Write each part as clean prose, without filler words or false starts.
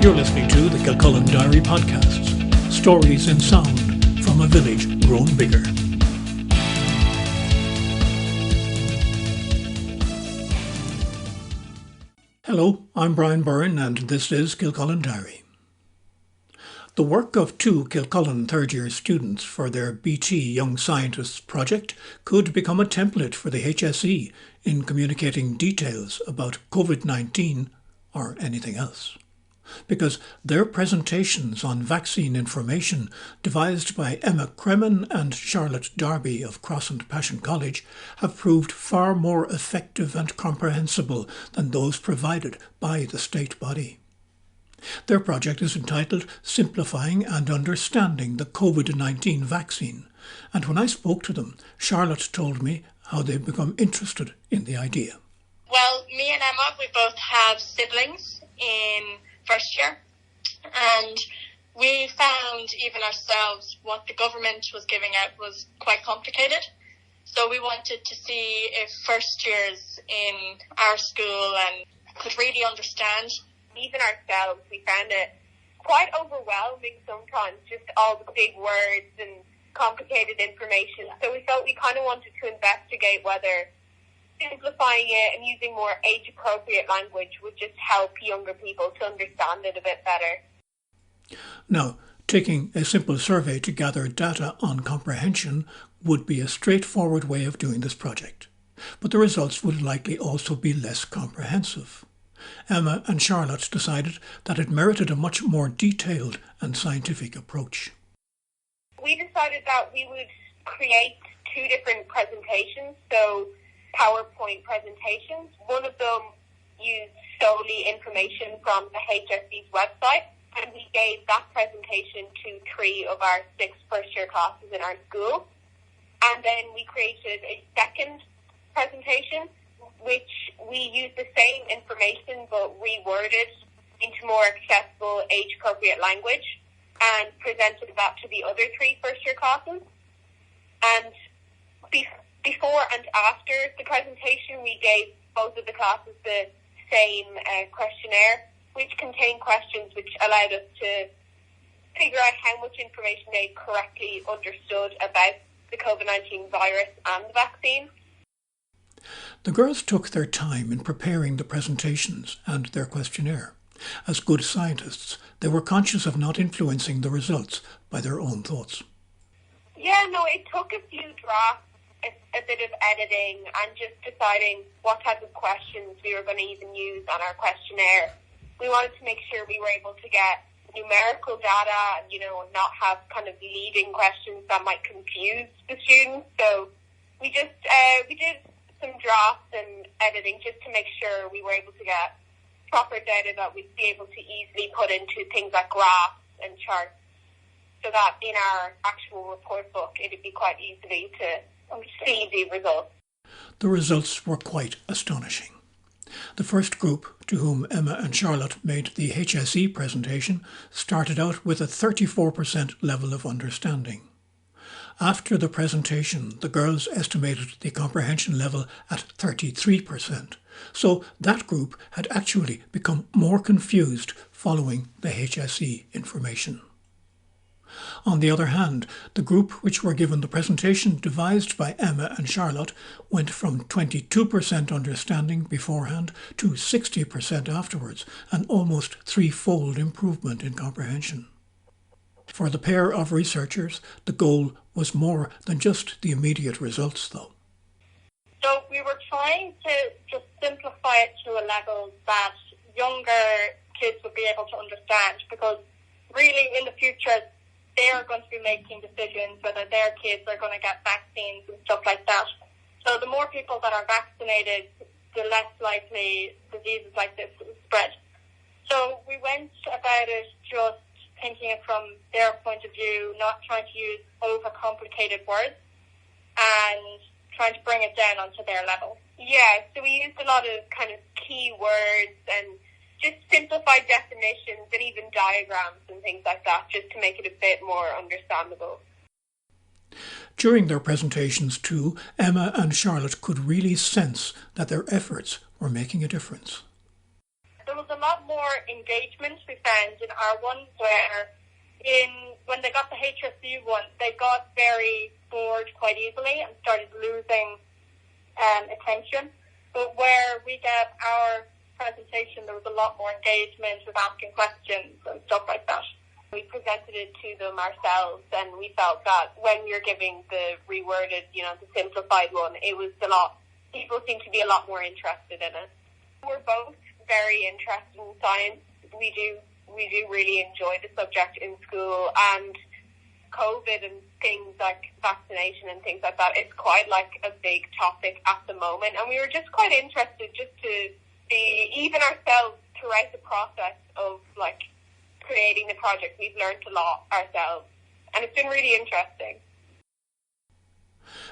You're listening to the Kilcullen Diary podcasts, stories in sound from a village grown bigger. Hello, I'm Brian Byrne and this is Kilcullen Diary. The work of two Kilcullen Third Year students for their BT Young Scientists project could become a template for the HSE in communicating details about COVID-19 or anything else. Because their presentations on vaccine information, devised by Emma Cremin and Charlotte Darby of Crossant Passion College, have proved far more effective and comprehensible than those provided by the state body. Their project is entitled Simplifying and Understanding the COVID-19 Vaccine, and when I spoke to them, Charlotte told me how they've become interested in the idea. Well, me and Emma, we both have siblings in first year, and we found even ourselves what the government was giving out was quite complicated. So we wanted to see if first years in our school and could really understand. Even ourselves, we found it quite overwhelming sometimes, just all the big words and complicated information. So we felt we kind of wanted to investigate whether simplifying it and using more age-appropriate language would just help younger people to understand it a bit better. Now, taking a simple survey to gather data on comprehension would be a straightforward way of doing this project, but the results would likely also be less comprehensive. Emma and Charlotte decided that it merited a much more detailed and scientific approach. We decided that we would create two different presentations, so PowerPoint presentations. One of them used solely information from the HSE's website, and we gave that presentation to 3 of our 6 first-year classes in our school. And then we created a second presentation, which we used the same information but reworded into more accessible, age-appropriate language, and presented that to the other 3 first-year classes. And before and after the presentation, we gave both of the classes the same questionnaire, which contained questions which allowed us to figure out how much information they correctly understood about the COVID-19 virus and the vaccine. The girls took their time in preparing the presentations and their questionnaire. As good scientists, they were conscious of not influencing the results by their own thoughts. Yeah, no, it took a few drafts, a bit of editing, and just deciding what type of questions we were going to even use on our questionnaire. We wanted to make sure we were able to get numerical data and, not have kind of leading questions that might confuse the students. So we did some drafts and editing just to make sure we were able to get proper data that we'd be able to easily put into things like graphs and charts, so that in our actual report book it'd be quite easily to see the results. The results were quite astonishing. The first group, to whom Emma and Charlotte made the HSE presentation, started out with a 34% level of understanding. After the presentation, the girls estimated the comprehension level at 33%, so that group had actually become more confused following the HSE information. On the other hand, the group which were given the presentation devised by Emma and Charlotte went from 22% understanding beforehand to 60% afterwards, an almost 3-fold improvement in comprehension. For the pair of researchers, the goal was more than just the immediate results, though. So we were trying to just simplify it to a level that younger kids would be able to understand, because really in the future they are going to be making decisions whether their kids are going to get vaccines and stuff like that. So the more people that are vaccinated, the less likely diseases like this will spread. So we went about it just thinking it from their point of view, not trying to use overcomplicated words and trying to bring it down onto their level. Yeah, so we used a lot of kind of key words and just simplified definitions and even diagrams and things like that, just to make it a bit more understandable. During their presentations too, Emma and Charlotte could really sense that their efforts were making a difference. There was was a lot more engagement we found in our ones where when they got the HSE one, they got very bored quite easily and started losing attention. But where we get our presentation, there was a lot more engagement with asking questions and stuff like that. We presented it to them ourselves, and we felt that when you're giving the reworded, the simplified one, it was a lot. People seem to be a lot more interested in it. We're both very interested in science. We do really enjoy the subject in school, and COVID and things like vaccination and things like that, it's quite like a big topic at the moment, and we were just quite interested just to see, even ourselves throughout the process of creating the project, we've learned a lot ourselves, and it's been really interesting.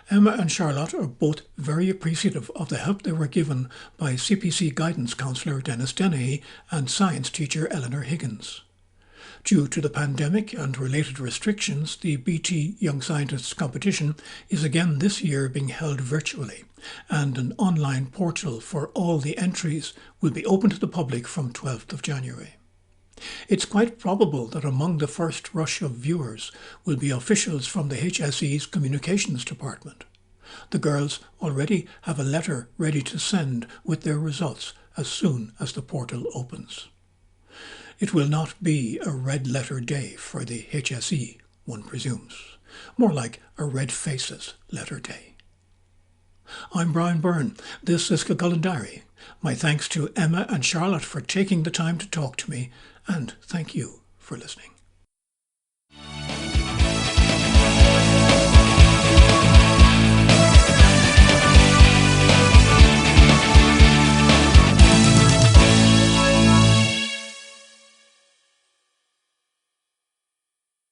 Emma and Charlotte are both very appreciative of the help they were given by CPC guidance counsellor Dennis Dennehy and science teacher Eleanor Higgins. Due to the pandemic and related restrictions, the BT Young Scientists competition is again this year being held virtually, and an online portal for all the entries will be open to the public from 12th of January. It's quite probable that among the first rush of viewers will be officials from the HSE's communications department. The girls already have a letter ready to send with their results as soon as the portal opens. It will not be a red letter day for the HSE, one presumes. More like a red faces letter day. I'm Brian Byrne. This is Kilcullen Diary. My thanks to Emma and Charlotte for taking the time to talk to me, and thank you for listening.